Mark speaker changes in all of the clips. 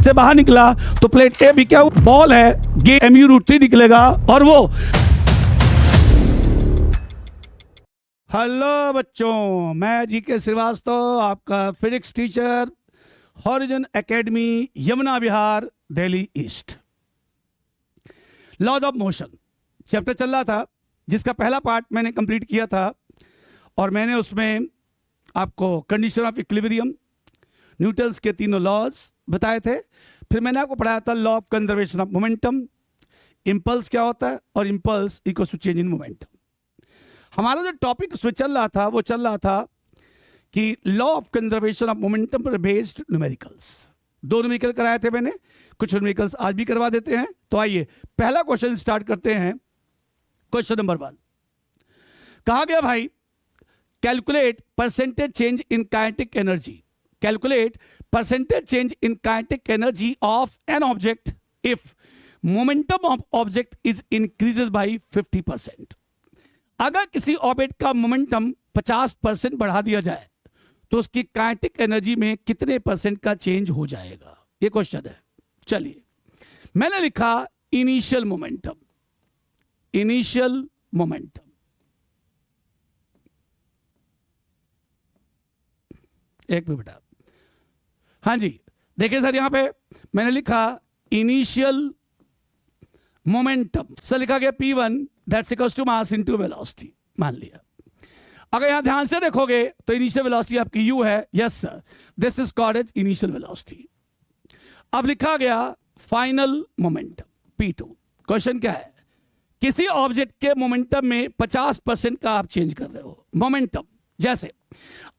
Speaker 1: से बाहर निकला तो प्लेट ए भी क्या बॉल है, ये mu√3 निकलेगा और वो। हेलो बच्चों, मैं जीके श्रीवास्तव, आपका physics teacher, Horizon Academy, Yamuna Vihar, Delhi east. Laws of motion chapter चल रहा था, जिसका पहला पार्ट मैंने कंप्लीट किया था और मैंने उसमें आपको कंडीशन ऑफ इक्विलिब्रियम, न्यूटन्स के तीनों लॉज बताए थे। फिर मैंने आपको पढ़ाया था law of conservation of momentum, impulse क्या होता है और impulse equals to change in momentum. हमारा जो टॉपिक उसमें चल रहा था वो चल रहा था कि law of conservation of momentum पर बेस्ड न्यूमेरिकल्स। 2 न्यूमेरिकल कराए थे मैंने, कुछ न्यूमेरिकल्स आज भी करवा देते हैं। तो आइए पहला क्वेश्चन स्टार्ट करते हैं। क्वेश्चन नंबर 1 कहा गया भाई, calculate percentage change in kinetic energy, calculate percentage change in kinetic energy of an object if momentum of object is increases by 50%। अगर किसी ऑब्जेक्ट का मोमेंटम 50% बढ़ा दिया जाए तो उसकी काइनेटिक एनर्जी में कितने परसेंट का चेंज हो जाएगा, ये क्वेश्चन है। चलिए मैंने लिखा इनिशियल मोमेंटम, इनिशियल मोमेंटम। एक मिनट बेटा, हाँ जी देखिए सर, यहां पे मैंने लिखा इनिशियल मोमेंटम, सर लिखा गया P1 that's equals to mass into velocity, मान लिया। अगर यहां ध्यान से देखोगे तो इनिशियल वेलोसिटी आपकी u है, yes sir, this is called as initial velocity. अब लिखा गया फाइनल मोमेंटम P2। क्वेश्चन क्या है, किसी ऑब्जेक्ट के मोमेंटम में 50% का आप चेंज कर रहे हो मोमेंटम। जैसे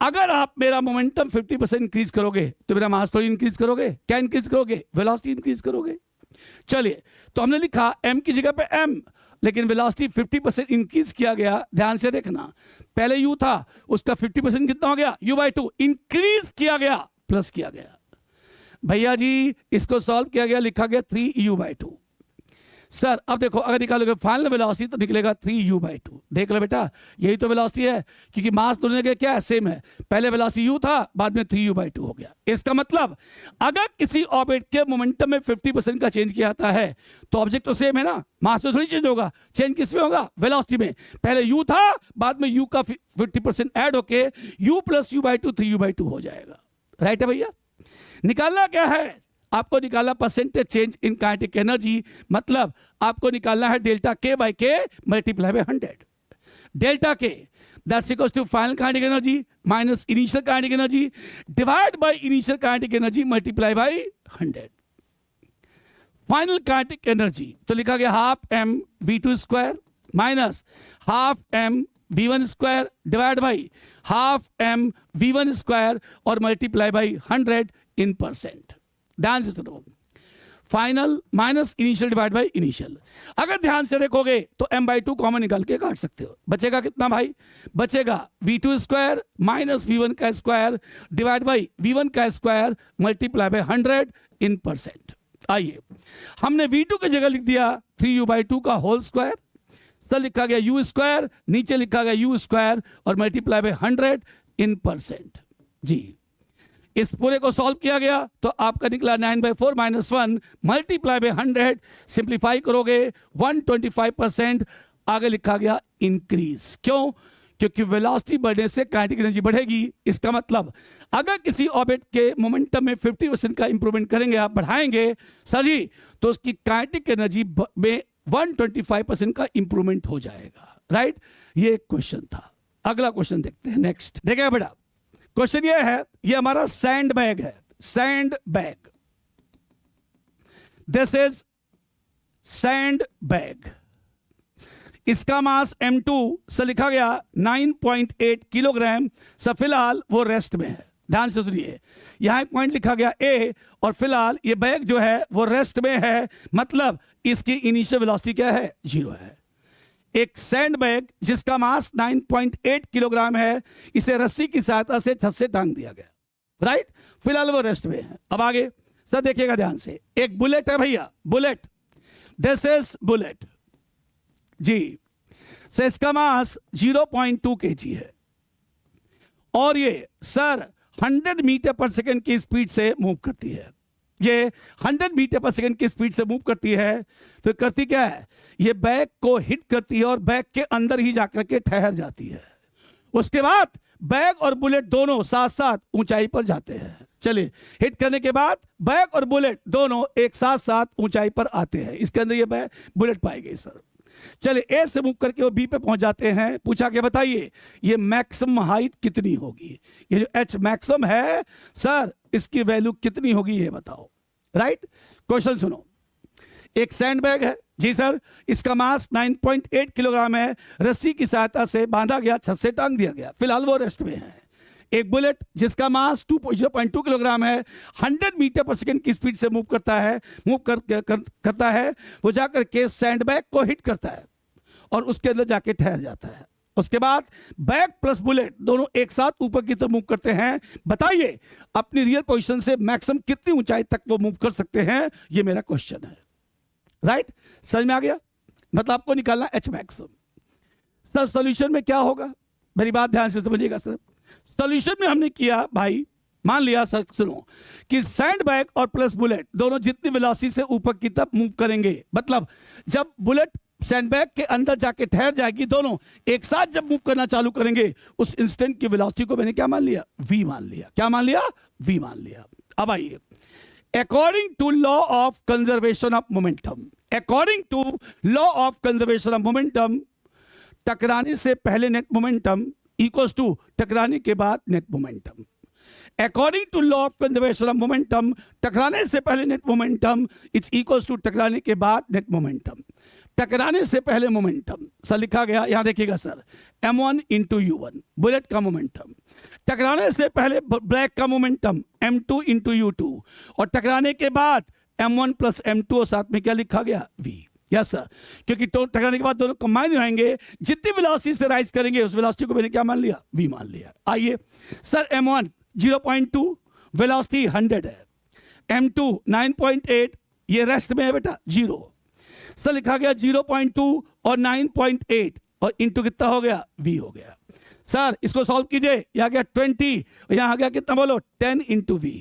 Speaker 1: अगर आप मेरा मोमेंटम 50% इंक्रीज करोगे तो मेरा मास थोड़ी इंक्रीज करोगे, क्या इंक्रीज करोगे, वेलोसिटी इंक्रीज करोगे। चलिए तो हमने लिखा m की जगह पे m, लेकिन वेलोसिटी 50% इंक्रीज किया गया। ध्यान से देखना, पहले u था, उसका 50% कितना हो गया, u/2 इंक्रीज किया गया, प्लस किया गया। भैया जी इसको सॉल्व किया गया, लिखा गया 3u/2। सर अब देखो, अगर निकालोगे फाइनल वेलोसिटी तो निकलेगा 3u/2। देख लो बेटा, यही तो वेलोसिटी है, क्योंकि मास दोनों के क्या है, सेम है। पहले वेलोसिटी u था, बाद में 3u/2 हो गया। इसका मतलब अगर किसी ऑब्जेक्ट के मोमेंटम में 50% का चेंज किया जाता है तो ऑब्जेक्ट तो सेम है ना, मास में थोड़ी चेंज होगा, चेंज किस में होगा, वेलोसिटी में। पहले u था, बाद में u का 50% ऐड होके u + u/2 3u/2 हो जाएगा। राइट है भैया। निकालना क्या है आपको, निकालना percentage change in kinetic energy, मतलब आपको निकालना है delta K/K multiply by 100। Delta K that's equals to final kinetic energy minus initial kinetic energy divide by initial kinetic energy multiply by 100। Final kinetic energy तो लिखा गया half m v2² minus half m v1² divide by half m v1² और multiply by 100 in percent. ध्यान से सुनो, final minus initial divide by initial. अगर ध्यान से देखोगे तो m/2 कॉमन निकाल के काट सकते हो, बचेगा कितना भाई, बचेगा v2² minus v1² divide bye v1² multiply by 100 in percent. आइए हमने v2 की जगह लिख दिया 3u/2 का होल स्क्वायर, सर लिखा गया u², नीचे लिखा गया u² और मल्टीप्लाई बाय 100 इन परसेंट। जी इस पूरे को सॉल्व किया गया तो आपका निकला 9/4 - 1 मल्टीप्लाई बाय 100, सिंप्लीफाई करोगे 125%। आगे लिखा गया इंक्रीज, क्यों, क्योंकि वेलोसिटी बढ़ने से काइनेटिक एनर्जी बढ़ेगी। इसका मतलब अगर किसी ऑब्जेक्ट के मोमेंटम में 50% का इंप्रूवमेंट करेंगे, आप बढ़ाएंगे सर जी, तो उसकी काइनेटिक एनर्जी में 125% का इंप्रूवमेंट हो जाएगा। राइट, ये क्वेश्चन था। अगला क्वेश्चन देखते हैं, नेक्स्ट देखिए बेटा। क्वेश्चन ये है, ये हमारा सैंड बैग है, sand bag, this is sand bag. इसका मास m2 से लिखा गया 9.8 किलोग्राम। सब फिलहाल वो रेस्ट में है। ध्यान से सुनिए, यहां एक पॉइंट लिखा गया A और फिलहाल ये बैग जो है वो रेस्ट में है, मतलब इसकी इनिशियल वेलोसिटी क्या है, 0 है। एक सैंड बैग जिसका मास 9.8 किलोग्राम है, इसे रस्सी की सहायता से छत से टांग दिया गया। राइट, फिलहाल वो रेस्ट में है। अब आगे सर देखिएगा ध्यान से, एक बुलेट है भैया, बुलेट, दिस इज बुलेट जी, से इसका मास 0.2 kg है और ये सर 100 मीटर पर सेकंड की स्पीड से मूव करती है। ये 100 मीटर पर सेकंड की स्पीड से मूव करती है, फिर करती क्या है, ये बैग को हिट करती है और बैग के अंदर ही जाकर के ठहर जाती है। उसके बाद बैग और बुलेट दोनों साथ साथ ऊंचाई पर जाते हैं। चलिए, हिट करने के बाद बैग और बुलेट दोनों एक साथ साथ ऊंचाई पर आते हैं। इसके अंदर ये बैग बुलेट पाई गई सर। चलिए, ए से मूव करके वो बी पे पहुंच जाते हैं। पूछा कि बताइए ये मैक्सिमम हाइट कितनी होगी, ये जो एच मैक्सिमम है सर इसकी वैल्यू कितनी होगी ये बताओ। राइट, क्वेश्चन सुनो। एक सैंड बैग है जी सर, इसका मास 9.8 किलोग्राम है, रस्सी की सहायता से बांधा गया, छत से टांग दिया गया, फिलहाल वो रेस्ट में है। एक बुलेट जिसका मास 0.2 किलोग्राम है, 100 मीटर पर सेकंड की स्पीड से मूव करता है, करता है, वो जाकर के सैंडबैग को हिट करता है और उसके अंदर जाके ठहर जाता है। उसके बाद बैग प्लस बुलेट दोनों एक साथ ऊपर की तरफ मूव करते हैं। बताइए अपनी रियल पोजीशन से मैक्सिमम कितनी ऊंचाई तक वो मूव कर सकते हैं, ये मेरा क्वेश्चन है। राइट, समझ में आ गया? मतलब आपको निकालना एच मैक्सिमम। सर सॉल्यूशन में क्या होगा, मेरी बात ध्यान से समझिएगा सर। सॉल्यूशन में हमने किया भाई, मान लिया सर सुनो कि सैंडबैग और प्लस बुलेट दोनों जितनी वेलोसिटी से ऊपर की तरफ मूव करेंगे, मतलब जब बुलेट सैंडबैग के अंदर जाके ठहर जाएगी, दोनों एक साथ जब मूव करना चालू करेंगे, उस इंस्टेंट की वेलोसिटी को मैंने क्या मान लिया, वी मान लिया। क्या मान लिया, वी मान लिया। अब आइए, according to law of conservation of momentum, according to law of conservation of momentum, टकराने से पहले नेट मोमेंटम इक्वल्स टू टकराने के बाद net momentum. According to law of conservation of momentum, टकराने से पहले net momentum it's equals to टकराने के बाद नेट मोमेंटम। टकराने से पहले मोमेंटम सर लिखा गया, यहां देखिएगा sir, m1 into u1 bullet का मोमेंटम। टकराने से पहले ब्लैक का मोमेंटम m2 इंटू u2, और टकराने के बाद m1 प्लस m2 और साथ में क्या लिखा गया, v। यस सर, क्योंकि टकराने के बाद दोनों कंबाइन होंगे, जितनी वेलोसिटी से राइज करेंगे उस वेलोसिटी को मैंने क्या मान लिया, v मान लिया। आइए सर, m1 0.2 वेलोसिटी 100 है, m2 9.8 ये रेस्ट में है बेटा 0। सर लिखा गया 0.2 और 9.8 और इंटू कितना हो गया, v हो गया। सर इसको सॉल्व कीजिए, यहां गया 20, यहां आ गया कितना बोलो, 10 इंटू v।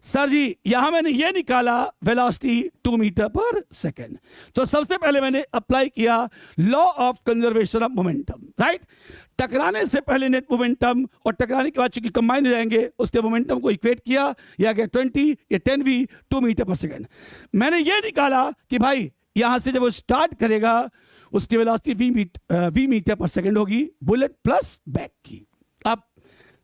Speaker 1: सर जी यहां मैंने ये निकाला वेलोसिटी 2 मीटर पर सेकेंड। तो सबसे पहले मैंने अप्लाई किया law of conservation of momentum. Right, टकराने से पहले नेट मोमेंटम और टकराने के बाद चूंकि कंबाइन हो जाएंगे उसके मोमेंटम को इक्वेट किया, यह गया 20, ये 10v 2 मीटर पर सेकेंड। मैंने ये निकाला कि भाई यहां से जब वो स्टार्ट करेगा उसकी वेलोसिटी v मीटर पर सेकेंड होगी, बुलेट प्लस बैक की। अब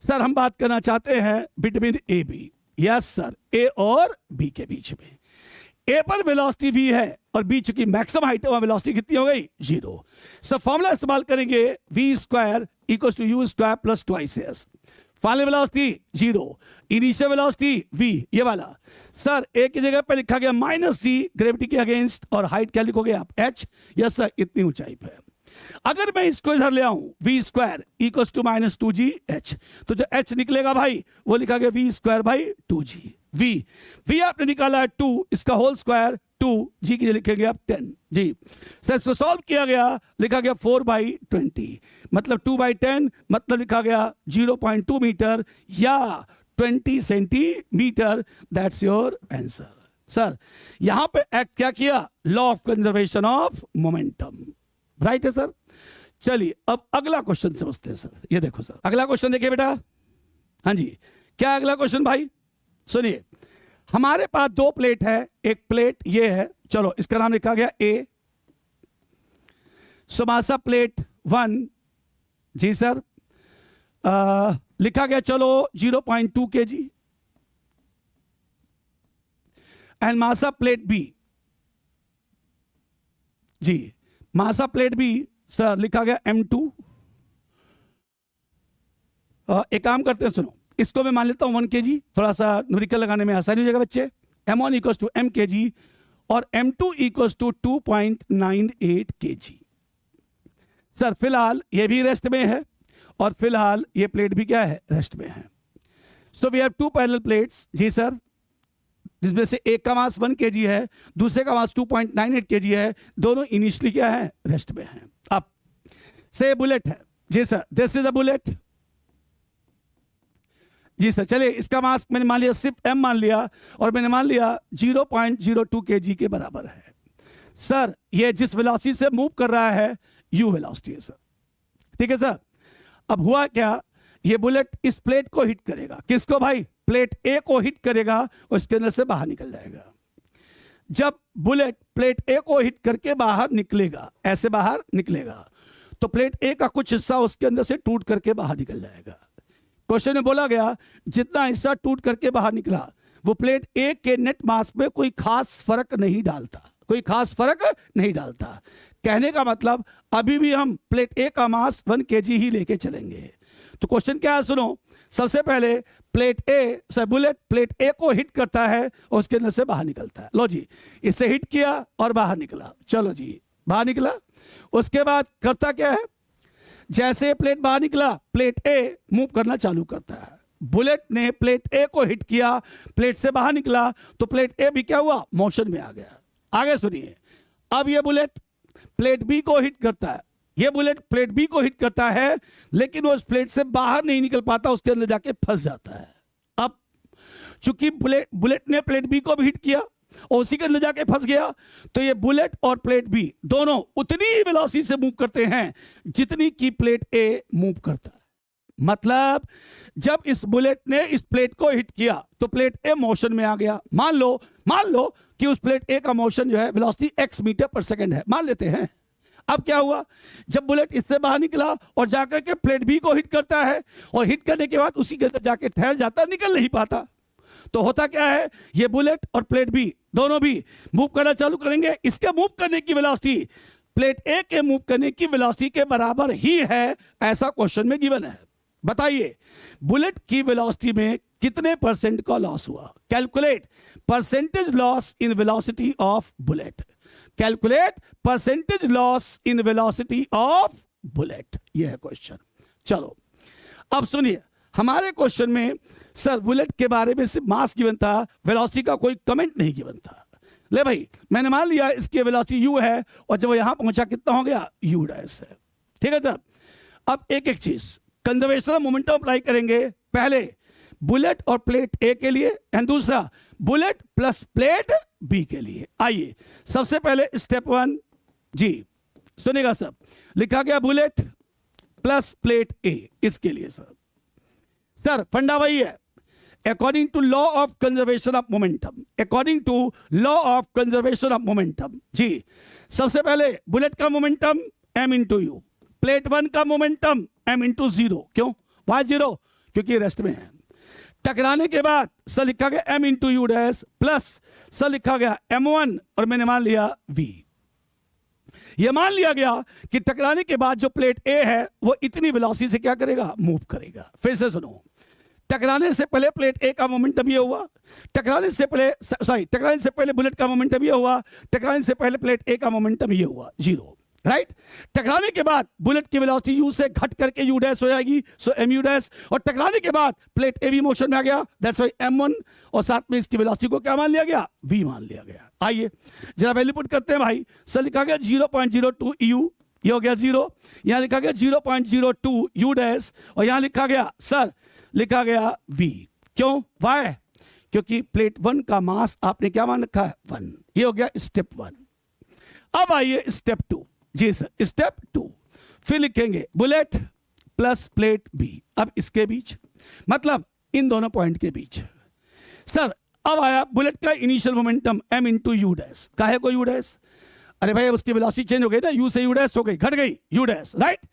Speaker 1: सर हम बात करना चाहते हैं between A B. Yes sir, A और बी के बीच में। ए पर वेलोसिटी v है और बी चूंकि मैक्सिमम हाइट है, वहां वेलोसिटी कितनी हो गई, 0। सर फॉर्मूला इस्तेमाल करेंगे v square equals to u square plus twice s। Final velocity 0, initial velocity v, ये वाला। सर ए की जगह पे लिखा गया -c ग्रेविटी के अगेंस्ट, और हाइट क्या लिखोगे आप, h। यस सर, इतनी ऊंचाई पे। अगर मैं इसको इधर ले आऊं v square equals to -2g h, तो जो h निकलेगा भाई वो लिखा गया v square by 2g। v आपने निकाला है 2, इसका होल स्क्वायर 2, g की जगह लिखेंगे आप 10 जी। सर इसको सॉल्व किया गया, लिखा गया 4/20, मतलब 2/10, मतलब लिखा गया 0.2 मीटर या 20 centimetre. That's your answer. Sir यहां पे एक्ट क्या किया, law of conservation of momentum. Right है सर। चलिए अब अगला क्वेश्चन समझते हैं सर। ये देखो सर, अगला क्वेश्चन देखिए बेटा। हाँ जी, क्या अगला क्वेश्चन भाई, सुनिए। हमारे पास 2 प्लेट है, एक प्लेट ये है, चलो इसका नाम लिखा गया ए। समासा प्लेट 1 जी सर, लिखा गया चलो 0.2 kg, एंड मासा प्लेट बी जी, मासा प्लेट बी सर लिखा गया m2। एक काम करते हैं, सुनो इसको मैं मान लेता हूं 1 kg, थोड़ा सा न्यूमेरिकल लगाने में आसानी हो जाएगा बच्चे। m1 equals to m kg और m2 equals to 2.98 kg। Sir फिलहाल ये भी रेस्ट में है और फिलहाल ये प्लेट भी क्या है, रेस्ट में है। So we have 2 parallel plates जी सर, जिसमें से एक का मास 1 kg है, दूसरे का मास 2.98 kg है, दोनों इनिशियली क्या है, रेस्ट में है। अब से बुलेट है जी sir, this is a bullet जी सर, चलिए इसका मास मैंने मान लिया सिर्फ m मान लिया और मैंने मान लिया 0.02 kg के बराबर है। सर ये जिस वेलोसिटी से मूव कर रहा है u वेलोसिटी है सर, ठीक है सर। अब हुआ क्या, ये बुलेट इस प्लेट को हिट करेगा, किसको भाई, प्लेट ए को हिट करेगा और इसके अंदर से बाहर निकल जाएगा। जब बुलेट प्लेट ए को हिट करके बाहर निकलेगा, ऐसे बाहर निकलेगा, तो प्लेट ए का कुछ हिस्सा उसके अंदर से टूट करके बाहर निकल जाएगा। क्वेश्चन में बोला गया जितना हिस्सा टूट करके बाहर निकला वो प्लेट ए के नेट मास में कोई खास फर्क नहीं डालता, कोई खास फर्क नहीं डालता। कहने का मतलब अभी भी हम प्लेट ए का मास 1 kg ही लेके चलेंगे। तो क्वेश्चन क्या है सुनो, सबसे पहले प्लेट ए से बुलेट प्लेट ए को हिट करता है और उसके अंदर से बाहर निकलता है। लो जी, इसे हिट किया और बाहर निकला, चलो जी बाहर निकला। उसके बाद करता क्या है, जैसे प्लेट बाहर निकला प्लेट ए मूव करना चालू करता है। बुलेट ने प्लेट ए को हिट किया, प्लेट से बाहर निकला, तो प्लेट ए भी क्या हुआ, मोशन में आ गया। आगे सुनिए, अब ये बुलेट प्लेट बी को हिट करता है, ये बुलेट प्लेट बी को हिट करता है, लेकिन वो उस प्लेट से बाहर नहीं निकल पाता, उसके अंदर जाके फंस जाता है। अब चूंकि बुलेट ने प्लेट बी को भी हिट किया और उसी के अंदर जाके फंस गया, तो ये बुलेट और प्लेट बी दोनों उतनी ही वेलोसिटी से मूव करते हैं जितनी की प्लेट ए मूव करता है। मतलब जब इस बुलेट ने इस प्लेट को हिट किया तो प्लेट ए मोशन में आ गया। मान लो कि उस प्लेट ए का मोशन जो है वेलोसिटी x मीटर पर सेकंड है, मान लेते हैं। अब क्या हुआ, जब बुलेट इससे बाहर निकला और जाकर के प्लेट बी को हिट करता है और हिट करने के बाद उसी के अंदर जाके ठहर जाता, निकल नहीं पाता, तो होता क्या है, ये बुलेट और प्लेट बी दोनों भी मूव करना चालू करेंगे। इसके मूव करने की वेलोसिटी प्लेट ए के मूव करने की वेलोसिटी के बराबर ही है, ऐसा क्वेश्चन में गिवन है। बताइए बुलेट की वेलोसिटी में कितने परसेंट का लॉस हुआ। Calculate percentage loss in velocity of bullet, calculate percentage loss in velocity of bullet, यह है क्वेश्चन। चलो अब सुनिए, हमारे क्वेश्चन में सर बुलेट के बारे में सिर्फ मास गिवन था, वेलोसिटी का कोई कमेंट नहीं गिवन था। ले भाई, मैंने मान लिया इसकी वेलोसिटी u है और जब वो यहां पहुंचा कितना हो गया, u डैश है, ठीक है सर। अब एक एक चीज कंजर्वेशन ऑफ मोमेंटम अप्लाई करेंगे, पहले बुलेट और प्लेट ए के लिए एंड दूसरा बुलेट प्लस प्लेट बी के लिए। आइए सबसे पहले स्टेप 1 जी सुनेगा सब, लिखा गया बुलेट प्लस प्लेट ए, इसके लिए सर फंडा वही है, according to law of conservation of momentum, according to law of conservation of momentum. जी सबसे पहले बुलेट का momentum m into u, plate 1 का मोमेंटम m इंटू 0। क्यों, वाई 0, क्योंकि रेस्ट में है। टकराने के बाद सर लिखा गया m into you dash plus sir लिखा गया m1 और मैंने मान लिया v। यह मान लिया गया कि टकराने के बाद जो प्लेट ए है वो इतनी वेलोसिटी से क्या करेगा, मूव करेगा। फिर से सुनो, टकराने से पहले प्लेट ए का मोमेंटम ये हुआ, टकराने से पहले बुलेट का मोमेंटम ये हुआ, टकराने से पहले प्लेट ए का मोमेंटम ये हुआ 0, राइट। टकराने के बाद बुलेट की वेलोसिटी u से घट करके u डैश हो जाएगी, सो mu डैश, और टकराने के बाद प्लेट ए भी मोशन में आ गया, दैट्स व्हाई m1, और साथ में इसकी वेलोसिटी को क्या मान लिया गया, v मान लिया गया। आइए जरा वैल्यू पुट करते हैं भाई। सर लिखा गया 0.02 u, ये हो गया 0, यहां लिखा गया 0.02 u डैश, और यहां लिखा गया सर लिखा गया v। क्यों, वाई, क्योंकि प्लेट 1 का मास आपने क्या मान रखा है, 1। ये हो गया स्टेप 1। अब आइए स्टेप 2 जी सर, स्टेप 2 फिर लिखेंगे बुलेट प्लस प्लेट बी, अब इसके बीच मतलब इन दोनों पॉइंट के बीच। सर अब आया बुलेट का initial momentum m into you dash, काहे को यू डैश, अरे भाई उसकी वेलोसिटी चेंज हो गई ना, u से u डैश हो गई, घट गई u डैश, राइट।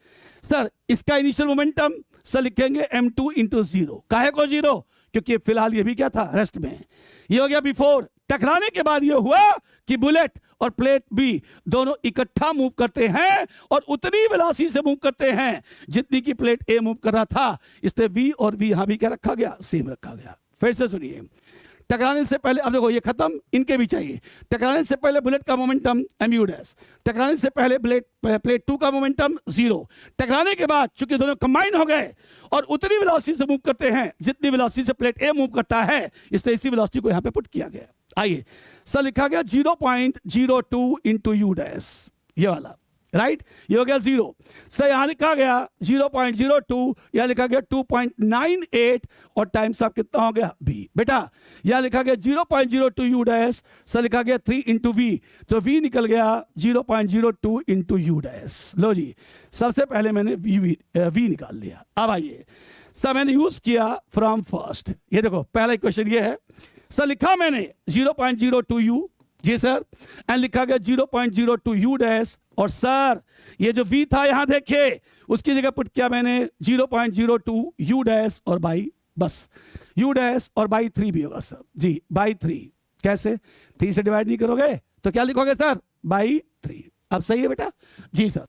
Speaker 1: सर इसका इनिशियल मोमेंटम सर लिखेंगे m2 इंटू 0, काहे को 0, क्योंकि फिलहाल ये भी क्या था, रेस्ट में। ये हो गया बिफोर। टकराने के बाद ये हुआ कि बुलेट और प्लेट बी दोनों इकट्ठा मूव करते हैं और उतनी वेलोसिटी से मूव करते हैं जितनी की प्लेट ए मूव कर रहा था, इसलिए v और v यहां भी क्या रखा गया, सेम रखा गया। फिर से सुनिए, टकराने से पहले, अब देखो ये खत्म, इनके भी चाहिए। टकराने से पहले बुलेट का मोमेंटम mu डैश, टकराने से पहले प्लेट 2 का मोमेंटम 0, टकराने के बाद चूंकि दोनों कंबाइन हो गए और उतनी वेलोसिटी से मूव करते हैं जितनी वेलोसिटी से प्लेट ए मूव करता है, इसलिए इसी वेलोसिटी को यहां पे पुट किया गया। आइए सर लिखा गया 0.02 इंटू यू डैश, ये वाला राइट, ये हो गया 0। सर यहां लिखा गया 0.02, यहां लिखा गया 2.98 और टाइम्स ऑफ कितना हो गया b। बेटा यहां लिखा गया 0.02 u डैश, सर लिखा गया 3 इंटू वी, तो v निकल गया 0.02 इंटू यू डैश। लो जी, सबसे पहले मैंने v निकाल लिया। अब आइए सर, मैंने यूज किया फ्रॉम फर्स्ट। ये देखो पहला इक्वेशन ये है सर, लिखा मैंने 0.02 u, जी सर, एंड लिखा गया 0.02 यू डैश, और सर ये जो v था यहां देखिए उसकी जगह पुट किया मैंने 0.02 यू डैश और बाई, बस यू डैश और बाई 3 भी होगा सर जी, बाई 3। कैसे 3 से डिवाइड नहीं करोगे तो क्या लिखोगे सर, बाई 3। अब सही है बेटा, जी सर।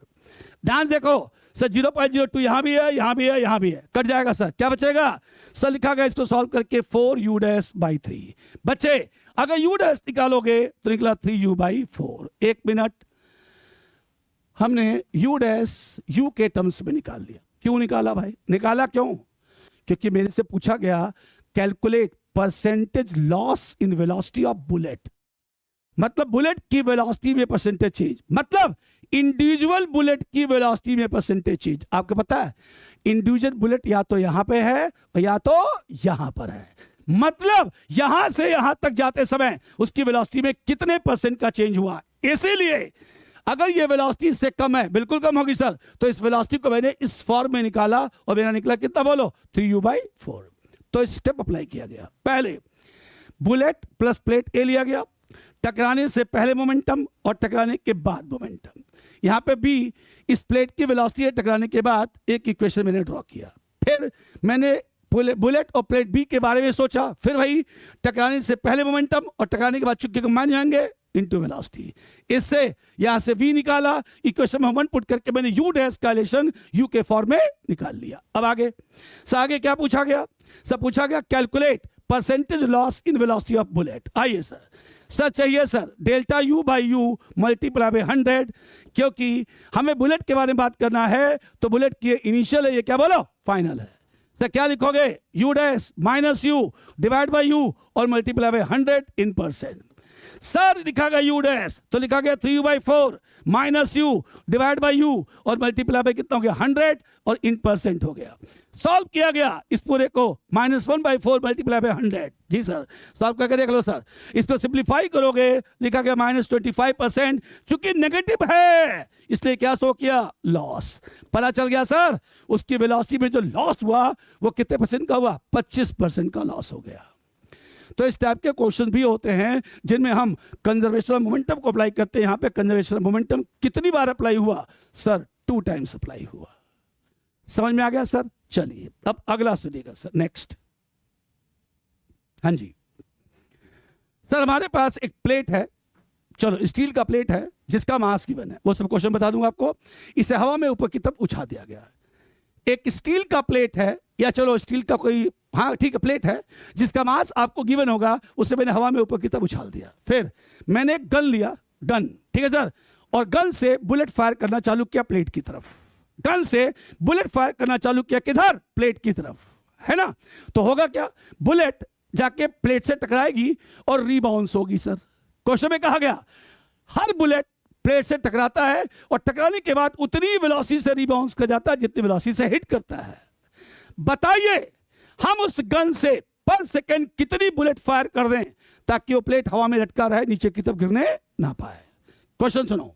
Speaker 1: ध्यान देखो सर, 0.02 यहां भी है, यहां भी है, यहां भी है, कट जाएगा सर, क्या बचेगा सर, लिखा गया इसको सॉल्व करके 4 यू डैश बाई 3। बच्चे अगर यू डैश निकालोगे तो निकला 3 यू बाई 4। एक मिनट, हमने यू डैश यू के टर्म्स में निकाल लिया। क्यों निकाला भाई, निकाला क्यों? क्योंकि मेरे से पूछा गया calculate percentage loss in velocity of bullet, मतलब बुलेट की वेलोसिटी में परसेंटेज चेंज, मतलब इंडिविजुअल बुलेट की वेलोसिटी में परसेंटेज चेंज। आपको पता है इंडिविजुअल बुलेट या तो यहां पे है या तो यहां पर है, मतलब यहां से यहां तक जाते समय उसकी वेलोसिटी में कितने परसेंट का चेंज हुआ। इसीलिए अगर ये वेलोसिटी इससे कम है, बिल्कुल कम होगी सर, तो इस वेलोसिटी को मैंने इस फॉर्म में निकाला और मेरा निकला कितना, बोलो 3u/4। तो स्टेप अप्लाई किया गया। पहले बुलेट प्लस प्लेट ए लिया गया, टकराने से पहले मोमेंटम और टकराने के बाद मोमेंटम। यहां पे भी इस प्लेट की वेलोसिटी है, टकराने के बाद एक इक्वेशन मैंने ड्रॉ किया। फिर मैंने बुलेट और प्लेट बी के बारे में सोचा, फिर भाई टकराने से पहले मोमेंटम और टकराने के बाद चुक्के कंबाइन जाएंगे इनटू वेलोसिटी। इससे यहां से v निकाला, इक्वेशन में 1 पुट करके मैंने u डैश का रिलेशन u के फॉर्म में निकाल लिया। अब आगे सर, आगे क्या पूछा गया सर, पूछा गया calculate percentage loss in velocity of bullet. आइए सर चाहिए sir delta u by you multiply by 100, क्योंकि हमें बुलेट के बारे में बात करना है तो बुलेट की इनिशियल है, ये क्या बोलो फाइनल है। सर क्या लिखोगे, u dash minus u divide by u और multiply by 100 in percent. Sir लिखा गया u डैश तो लिखा गया 3u/4 minus u divide by u और मल्टीप्लाई बाई कितना हो गया 100 और इन परसेंट हो गया। सॉल्व किया गया इस पूरे को, -1/4 मल्टीप्लाई बाई 100। जी सर, सॉल्व करके देख लो सर, इसको सिंप्लीफाई करोगे लिखा गया -25%। चूंकि नेगेटिव है इसलिए क्या शो किया, लॉस। पता चल गया सर उसकी वेलोसिटी में जो लॉस हुआ वो कितने परसेंट का हुआ, 25% का लॉस हो गया। तो इस टाइप के क्वेश्चन भी होते हैं जिनमें हम कंजर्वेशन ऑफ मोमेंटम को अप्लाई करते हैं। यहां पे कंजर्वेशन ऑफ मोमेंटम कितनी बार अप्लाई हुआ सर, 2 टाइम्स अप्लाई हुआ। समझ में आ गया सर? चलिए अब अगला सुनिएगा सर, नेक्स्ट। हाँ जी सर, हमारे पास एक प्लेट है, चलो स्टील का प्लेट है जिसका मास गिवन है, वो सब क्वेश्चन बता दूंगा आपको। इसे हवा में ऊपर की तरफ उछाल दिया गया है। एक स्टील का प्लेट है, या चलो स्टील का कोई, हाँ ठीक है, प्लेट है जिसका मास आपको गिवन होगा, उसे मैंने हवा में ऊपर की तरफ उछाल दिया। फिर मैंने एक गन लिया, गन, ठीक है सर, और गन से बुलेट फायर करना चालू किया प्लेट की तरफ। गन से बुलेट फायर करना चालू किया किधर, प्लेट की तरफ, है ना। तो होगा क्या, बुलेट जाके प्लेट से टकराएगी और रीबाउंस होगी सर। क्वेश्चन में कहा गया हर बुलेट प्लेट से टकराता है और टकराने के बाद उतनी वेलोसिटी से रीबाउंस कर जाता है जितनी वेलोसिटी से हिट करता है। बताइए हम उस गन से पर सेकंड कितनी बुलेट फायर कर दें ताकि वो प्लेट हवा में लटका रहे, नीचे की तरफ गिरने ना पाए। क्वेश्चन सुनो,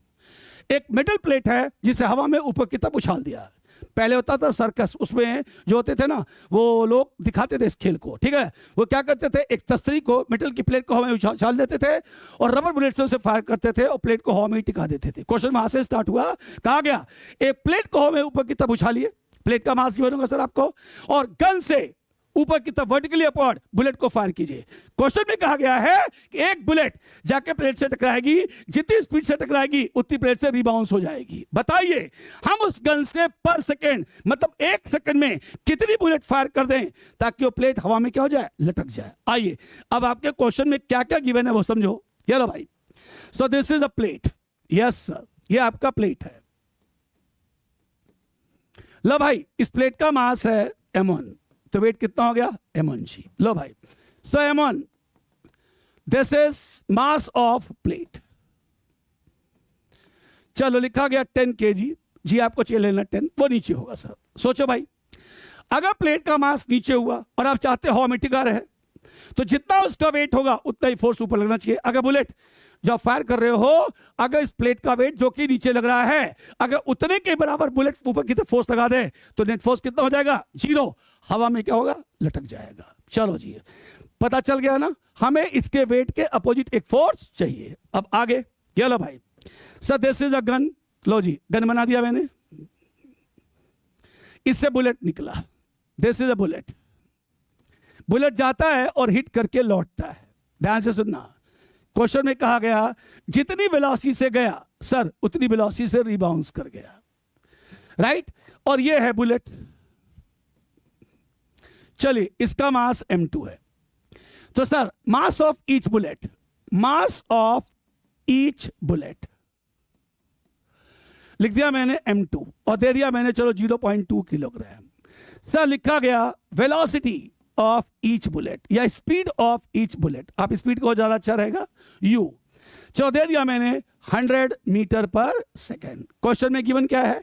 Speaker 1: एक मेटल प्लेट है जिसे हवा में ऊपर की तरफ उछाल दिया। पहले होता था सर्कस, उसमें जो होते थे ना वो लोग दिखाते थे इस खेल को, ठीक है। वो क्या करते थे, एक तस्तरी को, मेटल की प्लेट को हवा में उछाल देते थे और रबर बुलेट से उसे फायर करते थे और प्लेट को हवा में टिका देते थे। क्वेश्चन वहां से स्टार्ट हुआ, कहा गया एक प्लेट को हवा में ऊपर की तरफ उछालिए, प्लेट का मास गिवन होगा सर आपको, और गन से ऊपर की तरफ वर्टिकली अपवर्ड बुलेट को फायर कीजिए। क्वेश्चन में कहा गया है कि एक बुलेट जाके प्लेट से टकराएगी, जितनी स्पीड से टकराएगी उतनी प्लेट से रिबाउंस हो जाएगी। बताइए हम उस गन से पर सेकेंड, मतलब 1 सेकेंड में कितनी बुलेट फायर कर दें ताकि वो प्लेट हवा में क्या हो जाए, लटक जाए। आइए अब आपके क्वेश्चन में क्या क्या गिवन है वो समझो। ये लो भाई, so this is a plate, yes sir, ये आपका प्लेट है। लो भाई, इस प्लेट का मास है m1, तो वेट कितना हो गया, m1g। लो भाई, सो m1, this is mass of plate. चलो लिखा गया 10 kg, जी आपको चाहिए लेना 10, वो नीचे होगा सर। सोचो भाई, अगर प्लेट का मास नीचे हुआ और आप चाहते हो हवा में टिका रहे, तो जितना उसका वेट होगा उतना ही फोर्स ऊपर लगना चाहिए। अगर बुलेट जो आप फायर कर रहे हो, अगर इस प्लेट का वेट जो कि नीचे लग रहा है, अगर उतने के बराबर बुलेट ऊपर की तरफ फोर्स लगा दे, तो नेट फोर्स कितना हो जाएगा? 0। हवा में क्या होगा? लटक जाएगा। चलो जी, पता चल गया ना, हमें इसके वेट के अपोजिट एक फोर्स चाहिए। अब आगे, ये लो भाई sir, this is a gun. लो जी, गन बना दिया मैंने, इससे बुलेट निकला, this is a bullet. Bullet जाता है और हिट करके लौटता है। ध्यान से सुनना, क्वेश्चन में कहा गया जितनी वेलोसिटी से गया सर, उतनी वेलोसिटी से रिबाउंस कर गया, राइट? और ये है बुलेट। चलिए, इसका मास m2 है, तो sir mass of each bullet, mass of each bullet लिख दिया मैंने m2 और दे दिया मैंने चलो 0.2 किलोग्राम। सर लिखा गया वेलोसिटी ऑफ ईच बुलेट या स्पीड ऑफ ईच बुलेट, आप स्पीड को ज्यादा अच्छा रहेगा, u। चलो दे दिया मैंने 100 मीटर पर सेकेंड। क्वेश्चन में गिवन क्या है?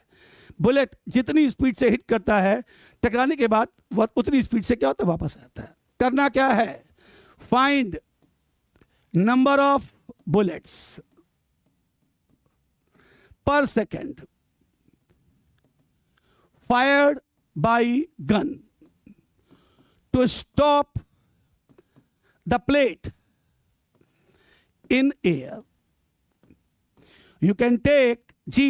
Speaker 1: बुलेट जितनी स्पीड से हिट करता है, टकराने के बाद वह उतनी स्पीड से क्या होता है? वापस आता है। करना क्या है? Find number of bullets per second fired by gun to stop the plate in air. You can take G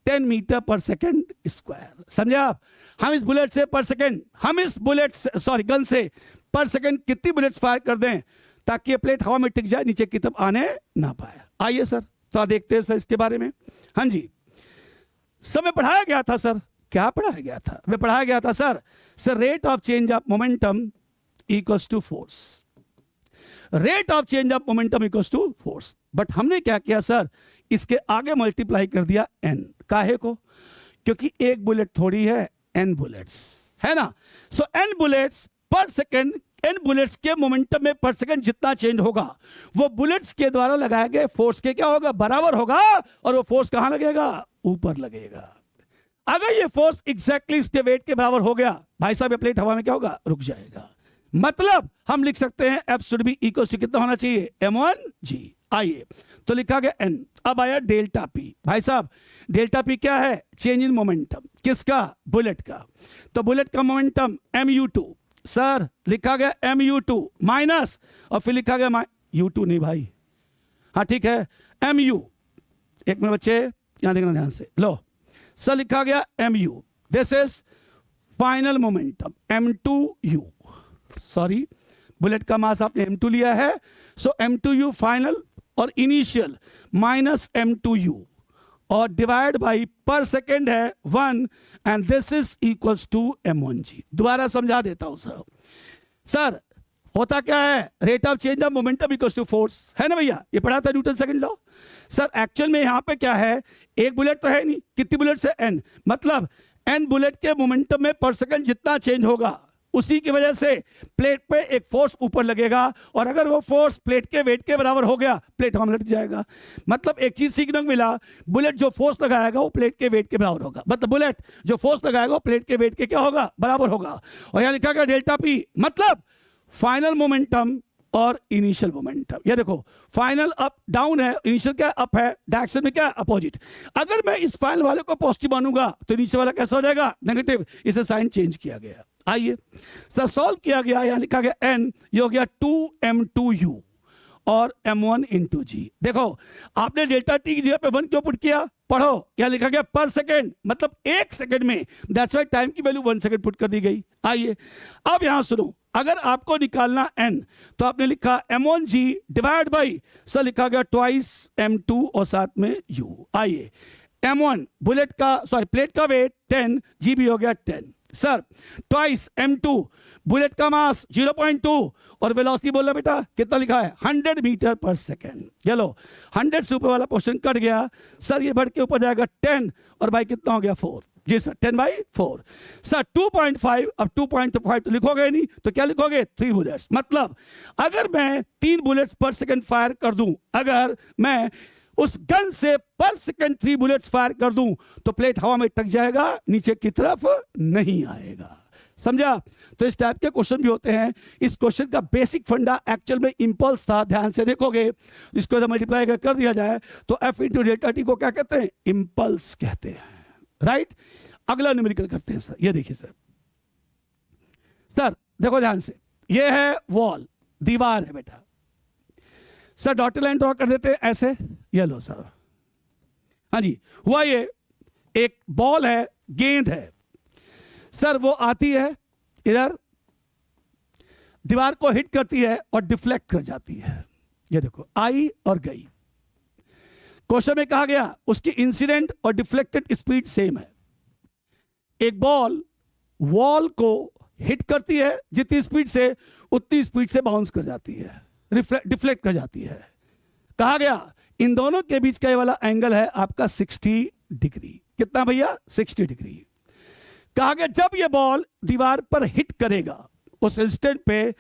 Speaker 1: 10 metre पर सेकेंड स्क्वायर। समझे आप? हम इस बुलेट से पर सेकेंड, हम इस बुलेट से सॉरी गन से पर सेकेंड कितनी बुलेट्स फायर कर दें ताकि ये प्लेट हवा में टिक जाए, नीचे की तरफ आने ना पाए। आइए सर तो देखते हैं सर इसके बारे में। हाँ जी, समय पढ़ाया गया था सर, क्या पढ़ाया गया था? वे पढ़ाया गया था sir rate of change of momentum equals to force. Rate of change of momentum equals to force. But हमने क्या किया सर, इसके आगे मल्टीप्लाई कर दिया n। काहे को? क्योंकि एक बुलेट थोड़ी है, n बुलेट्स है ना। सो n बुलेट्स पर सेकेंड, n बुलेट्स के मोमेंटम में पर सेकंड जितना चेंज होगा वो बुलेट्स के द्वारा लगाए गए फोर्स के क्या होगा? बराबर होगा। और वो फोर्स कहां लगेगा? ऊपर लगेगा। अगर ये फोर्स एग्जैक्टली इसके वेट के बराबर हो गया, भाई साहब ये प्लेट हवा में क्या होगा? रुक जाएगा। मतलब हम लिख सकते हैं F should be equal to कितना होना चाहिए? m1g। आइए तो लिखा गया n। अब आया डेल्टा P। भाई साहब डेल्टा P क्या है? Change in momentum. किसका? बुलेट का। तो बुलेट का मोमेंटम mu2 सर लिखा गया mu2 माइनस, और फिर लिखा गया u2 नहीं भाई, हाँ ठीक है mu। एक मिनट बच्चे यहां देखना ध्यान से, लो सर लिखा गया mu, this is final momentum m2u। Sorry bullet का मास आपने m2 लिया है, सो m2u फाइनल और इनिशियल माइनस m2u और डिवाइड बाई पर सेकेंड है 1 and this is equals to m1g। दोबारा समझा देता हूं सर। सर होता क्या है? Rate of change of momentum equals to force, है ना भैया? ये पढ़ा था Newton second law. Sir actual में यहां पे क्या है? एक बुलेट तो है नहीं, कितनी बुलेट है? n। मतलब n बुलेट के मोमेंटम में पर सेकेंड जितना चेंज होगा उसी की वजह से प्लेट पे एक फोर्स ऊपर लगेगा, और अगर वो फोर्स प्लेट के वेट के बराबर हो गया, प्लेट हवा में लट जाएगा। मतलब एक चीज सीखने को मिला, बुलेट जो फोर्स लगाएगा वो प्लेट के वेट के बराबर होगा। मतलब बुलेट जो फोर्स लगाएगा वो प्लेट के वेट के क्या होगा? बराबर होगा। और यहां लिखा गया डेल्टा P मतलब फाइनल मोमेंटम और इनिशियल मोमेंटम। ये देखो फाइनल अप डाउन है, इनिशियल क्या अप है, डायरेक्शन में क्या अपोजिट। अगर मैं इस फाइनल वाले को पॉजिटिव मानूंगा तो इनिशियल वाला कैसा हो जाएगा? नेगेटिव। इसे साइन चेंज किया गया। आइए सर सॉल्व किया गया, यहां लिखा गया n, ये हो गया 2m2u और m1 इंटू जी। देखो आपने डेल्टा टी की जगह पे 1 क्यों पुट किया? पढ़ो, यहां लिखा गया पर सेकेंड, मतलब एक सेकेंड में, दैट्स व्हाई टाइम की वैल्यू 1 सेकेंड पुट कर दी गई। आइए अब यहां सुनो, अगर आपको निकालना n तो आपने लिखा m1g डिवाइड बाई सर लिखा गया ट्वाइस m2 और साथ में u। आइए m1 बुलेट का सॉरी प्लेट का वेट 10, g भी हो गया 10 सर, ट्वाइस m2 बुलेट का मास 0.2 और वेलोसिटी बोलना बेटा कितना लिखा है? 100 मीटर पर सेकेंड। चलो 100 से ऊपर वाला पोर्शन कट गया सर, ये बढ़ के ऊपर जाएगा 10 और भाई कितना हो गया 4। जी सर 10/4 सर 2.5। अब 2.5 तो लिखोगे नहीं तो क्या लिखोगे? 3 बुलेट्स। मतलब अगर मैं 3 बुलेट्स पर सेकेंड फायर कर दूं, अगर मैं उस गन से पर सेकंड 3 बुलेट्स फायर कर दूं तो प्लेट हवा में टक जाएगा, नीचे की तरफ नहीं आएगा। समझा? तो इस टाइप के क्वेश्चन भी होते हैं। इस क्वेश्चन का बेसिक फंडा एक्चुअल में इंपल्स था। ध्यान से देखोगे, इसको जब मल्टीप्लाई कर दिया जाए तो F इंटू डेल्टा टी को क्या कहते हैं? इंपल्स कहते हैं। राइट? अगला न्यूमेरिकल करते हैं सर। ये देखिए सर, देखो ध्यान से, ये है वॉल, दीवार है बेटा। सर डॉटेड लाइन ड्रॉ कर देते हैं ऐसे, ये लो सर। हाँ जी, हुआ ये, एक बॉल है, गेंद है सर, वो आती है इधर, दीवार को हिट करती है और डिफ्लेक्ट कर जाती है। ये देखो, आई और गई। क्वेश्चन में कहा गया उसकी इंसिडेंट और डिफ्लेक्टेड स्पीड सेम है। एक बॉल वॉल को हिट करती है, जितनी स्पीड से उतनी स्पीड से बाउंस कर जाती है, डिफ्लेक्ट कर जाती है। कहा गया इन दोनों के बीच का ये वाला एंगल है आपका 60 डिग्री। कितना भैया? 60 डिग्री। कहा गया जब ये बॉल दीवार पर हिट करेगा उस इंस्टेंट पे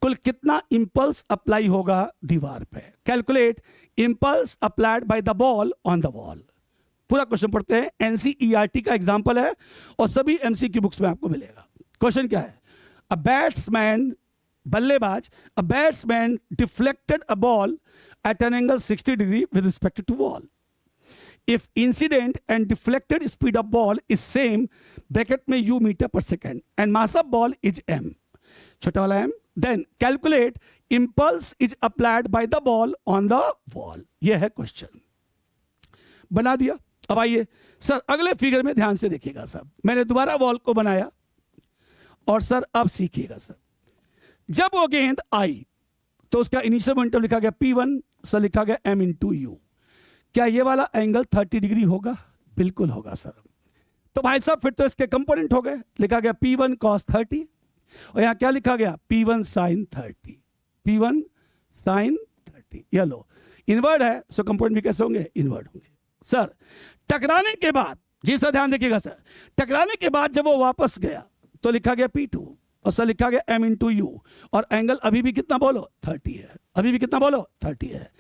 Speaker 1: कुल कितना इंपल्स अप्लाई होगा दीवार पे। Calculate impulse applied by the ball on the wall. पूरा क्वेश्चन पढ़ते हैं, एनसीईआरटी का एग्जांपल है और सभी एमसीक्यू बुक्स में आपको मिलेगा। क्वेश्चन क्या है? अ बैट्समैन, बल्लेबाज, a batsman deflected a ball at an angle 60 degree with respect to wall. If incident and deflected speed of ball is same, bracket में u मीटर पर second, and mass of ball is m, छोटा वाला m, then calculate impulse is applied by the ball on the wall। यह है question, बना दिया। अब आइए सर अगले फिगर में ध्यान से देखिएगा सर, मैंने दोबारा वॉल को बनाया और सर अब सीखिएगा सर, जब वो गेंद आई तो उसका इनिशियल मोमेंटम लिखा गया P1, सर लिखा गया m इंटू यू। क्या ये वाला एंगल 30 डिग्री होगा? बिल्कुल होगा सर। तो भाई साहब फिर तो इसके कंपोनेंट हो गए, लिखा गया P1 cos 30 और यहां क्या लिखा गया? P1 sin 30, P1 sin 30। ये लो इनवर्ड है, सो कंपोनेंट भी कैसे होंगे? इनवर्ड होंगे। सर टकराने के बाद, जी सर ध्यान देखिएगा सर, टकराने के बाद जब वो वापस गया तो लिखा गया P2 और सर लिखा गया m इंटू यू, और एंगल अभी भी कितना बोलो? 30 है। अभी भी कितना बोलो? 30 है।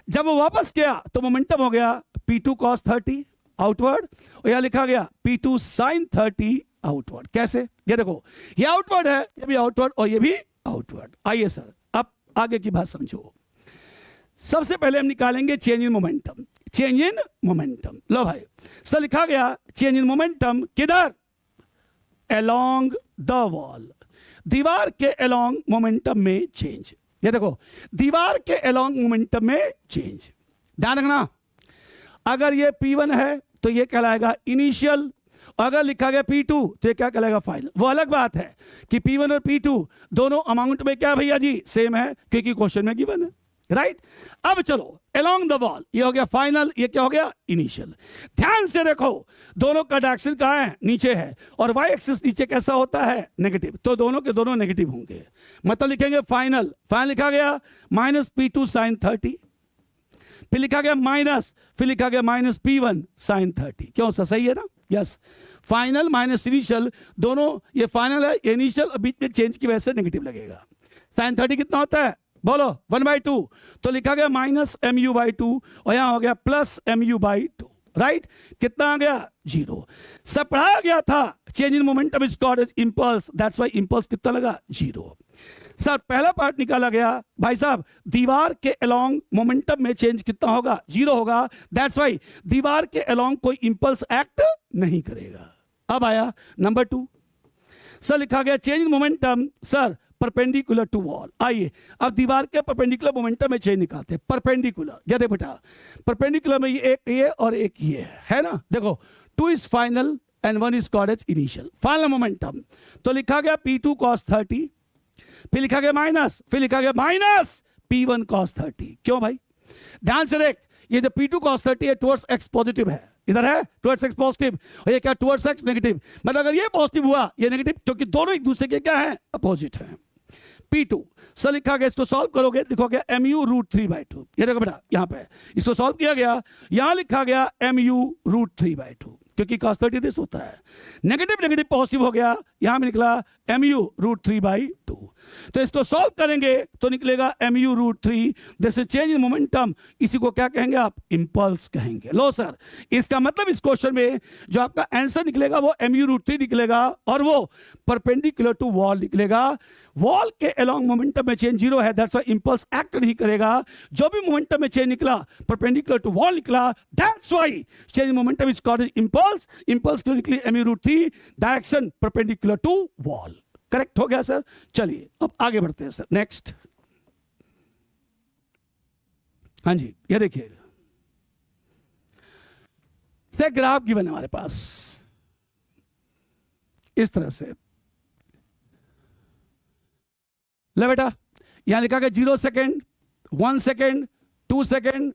Speaker 1: जब वो वापस गया तो मोमेंटम हो गया P2 cos 30 आउटवर्ड और यहां लिखा गया P2 sin 30 आउटवर्ड। कैसे? ये देखो, ये आउटवर्ड है, ये भी आउटवर्ड और ये भी आउटवर्ड। आइए सर अब आगे की बात समझो। सबसे पहले हम निकालेंगे change in momentum. Change in momentum, लो भाई सर लिखा गया चेंज इन मोमेंटम किधर? अलोंग द वॉल, दीवार के अलोंग मोमेंटम में चेंज। ये देखो, दीवार के अलोंग मोमेंटम में चेंज। ध्यान रखना, अगर ये P1 है तो ये कहलाएगा इनिशियल, अगर लिखा गया P2 तो ये क्या कहलाएगा? फाइनल। वो अलग बात है कि P1 और P2 दोनों अमाउंट में क्या भैया जी? सेम है, क्योंकि क्वेश्चन में गिवन है। राइट? अब चलो अलोंग द वॉल, ये हो गया फाइनल, ये क्या हो गया? इनिशियल। ध्यान से देखो, दोनों का डायरेक्शन कहाँ है? नीचे है, और वाई एक्सिस नीचे कैसा होता है? नेगेटिव। तो दोनों के दोनों नेगेटिव होंगे, मतलब लिखेंगे फाइनल। फाइनल लिखा गया माइनस P2 sin 30, फिर लिखा गया माइनस, फिर लिखा गया माइनस P1 sin 30। क्यों सर? सही है ना? यस, फाइनल माइनस इनिशियल, दोनों ये फाइनल है, ये इनिशियल, बीच में चेंज की वजह से नेगेटिव लगेगा। sin 30 कितना होता है? बोलो 1/2, तो लिखा गया माइनस mu/2 और यहां हो गया प्लस mu/2। राइट? कितना आ गया? 0। सब पढ़ाया गया था change in momentum is called as impulse, that's why impulse कितना लगा? 0। सर पहला पार्ट निकाला गया भाई साहब, दीवार के अलोंग मोमेंटम में चेंज कितना होगा? 0 होगा, दैट्स व्हाई दीवार के अलोंग कोई इंपल्स एक्ट नहीं करेगा। अब आया नंबर 2, सर लिखा गया change in momentum sir perpendicular to wall. आइए अब दीवार के परपेंडिकुलर मोमेंटम में चेंज निकालते हैं। परपेंडिकुलर, क्या देख बेटा, परपेंडिकुलर में एक ये और एक ये है ना। देखो 2 is final and 1 is called as initial. Final momentum तो लिखा गया P2 cos 30, फिर लिखा गया माइनस, फिर लिखा गया माइनस P1 cos 30। क्यों भाई? ध्यान से देख, ये जो P2 cos 30 है टुवर्ड्स x पॉजिटिव है, इधर है टुवर्ड्स x पॉजिटिव, और ये क्या? Towards x negative. मतलब अगर ये पॉजिटिव हुआ ये नेगेटिव, क्योंकि दोनों एक दूसरे के क्या है? अपोजिट है। P2 सर लिखा गया, इसको सॉल्व करोगे लिखोगे mu√3/2। ये देखो बेटा, यहाँ पे इसको सॉल्व किया गया, यहाँ लिखा गया mu√3/2, क्योंकि cos 30 दिस होता है। नेगेटिव नेगेटिव पॉजिटिव हो गया, यहाँ में निकला mu√3/2। तो इसको सॉल्व करेंगे तो निकलेगा mu√3, this is change in momentum. इसी को क्या कहेंगे आप? इंपल्स कहेंगे। लो सर, इसका मतलब इस क्वेश्चन में जो आपका आंसर निकलेगा वो mu√3 निकलेगा और वो परपेंडिकुलर टू वॉल निकलेगा। वॉल के अलोंग मोमेंटम में चेंज 0 है, दैट्स व्हाई इंपल्स एक्ट नहीं करेगा। जो भी मोमेंटम में चेंज निकला परपेंडिकुलर टू वॉल निकला, that's why change in momentum is called impulse. Impulse के निकली mu√3, direction perpendicular to wall. Correct हो गया सर। चलिए अब आगे बढ़ते हैं सर, नेक्स्ट। हाँ जी, ये देखिए से ग्राफ गिवन है हमारे पास इस तरह से। ले बेटा, यहां लिखा गया 0 second, 1 second, 2 second,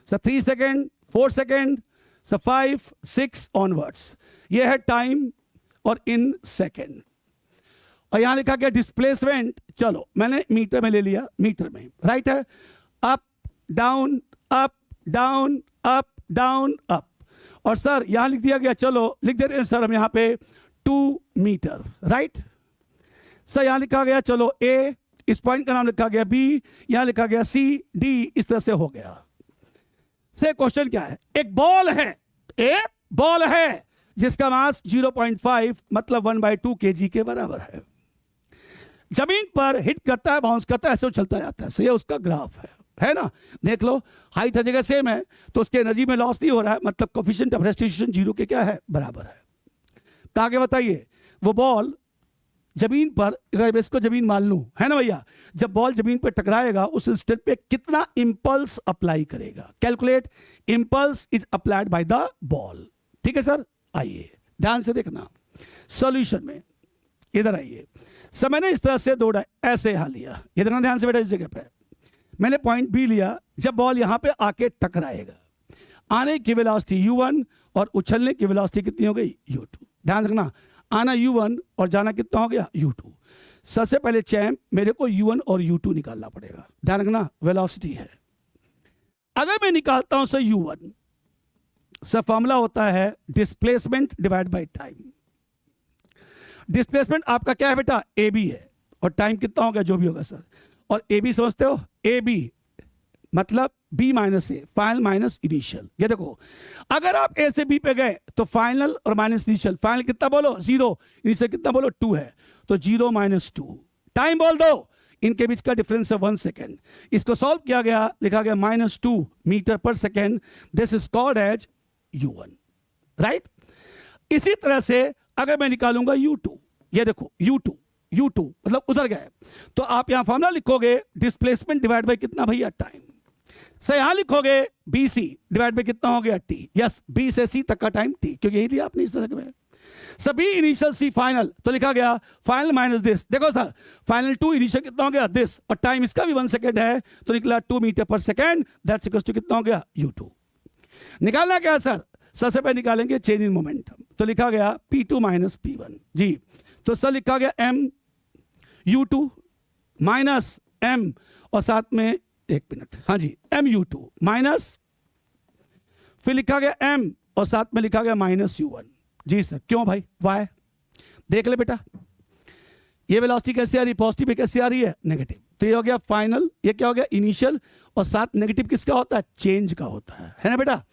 Speaker 1: 3 second, 4 second, 5, 6 onwards. ये है टाइम और इन सेकेंड। और यहां लिखा गया डिस्प्लेसमेंट, चलो मैंने मीटर में ले लिया, मीटर में राइट है। Up down up down up down up. और सर यहां लिख दिया गया, चलो लिख देते हैं सर हम यहां पे 2 मीटर, राइट। सर यहां लिखा गया चलो ए, इस पॉइंट का नाम लिखा गया बी, यहां लिखा गया सी, डी, इस तरह से हो गया। से क्वेश्चन क्या है? एक बॉल है, एक बॉल है जिसका मास 0.5 मतलब 1/2 kg के बराबर है। जमीन पर हिट करता है, बाउंस करता है, ऐसे चलता जाता है। ये उसका ग्राफ है ना। देख लो, हाइट हर जगह सेम है तो उसके एनर्जी में लॉस नहीं हो रहा है, मतलब कोफिशिएंट ऑफ रेस्टिट्यूशन 0 के क्या है? बराबर है। तो आगे बताइए, वो बॉल जमीन पर, अगर इसको जमीन मान लूं, है ना भैया, जब बॉल जमीन पर टकराएगा उस इंस्टेंट पे कितना इंपल्स अप्लाई करेगा? Calculate impulse is applied by the ball. ठीक है सर, आइए ध्यान से देखना सॉल्यूशन में। इधर आइए सर, मैंने इस तरह से दौड़ा, ऐसे यहां लिया, इधर ध्यान से बेटा, इस जगह पे मैंने पॉइंट बी लिया। जब बॉल यहां पे आके टकराएगा, आने की वेलोसिटी u1 और उछलने की वेलोसिटी कितनी हो गई? u2। ध्यान रखना, आना u1 और जाना कितना हो गया? u2। सबसे पहले चैम्प मेरे को u1 और u2 निकालना पड़ेगा। ध्यान रखना, वेलोसिटी है। अगर मैं निकालता हूं सर u1, सब फॉर्मूला होता है displacement divide by time. Displacement आपका क्या है बेटा? ए बी है, और टाइम कितना होगा? जो भी होगा सर। और ए बी समझते हो? ए बी मतलब बी माइनस ए, फाइनल माइनस इनिशियल। ये देखो, अगर आप ए से बी पे गए तो फाइनल और माइनस इनिशियल। फाइनल कितना बोलो? 0, इनिशियल कितना बोलो? 2 है, तो 0 - 2। टाइम बोल दो, इनके बीच का डिफरेंस है 1 सेकेंड। इसको सॉल्व किया गया, लिखा गया -2 मीटर पर second. This is called as u1, right. इसी तरह से अगर मैं निकालूंगा u2, ये देखो u2 मतलब उधर गए, तो आप यहां फॉर्मूला लिखोगे डिस्प्लेसमेंट डिवाइड बाय कितना भैया? टाइम। से यहां लिखोगे bc डिवाइड बाय कितना हो गया? t। यस, b से c तक का टाइम t, क्योंकि यही लिया आपने इस तरह में। सभी इनिशियल सी फाइनल, तो लिखा गया फाइनल माइनस दिस। देखो सर, फाइनल 2 इनिशियल कितना हो गया? दिस, और टाइम इसका भी 1 सेकेंड है, तो निकला 2 मीटर पर सेकेंड। दैट्स इक्वल टू कितना हो गया? u2। निकालना क्या सर? सबसे पहले निकालेंगे चेंज इन मोमेंटम, तो लिखा गया p2 - p1 जी। तो सर लिखा गया m u2 माइनस m, और साथ में एक मिनट, हाँ जी, m u2 माइनस, फिर लिखा गया m और साथ में लिखा गया -u1 जी सर। क्यों भाई? y देख ले बेटा, ये वेलोसिटी कैसे आ रही? पॉजिटिव कैसे आ रही है? नेगेटिव। तो ये हो गया फाइनल, ये क्या हो गया? इनिशियल, और साथ नेगेटिव किसका होता है? चेंज का होता है ना बेटा।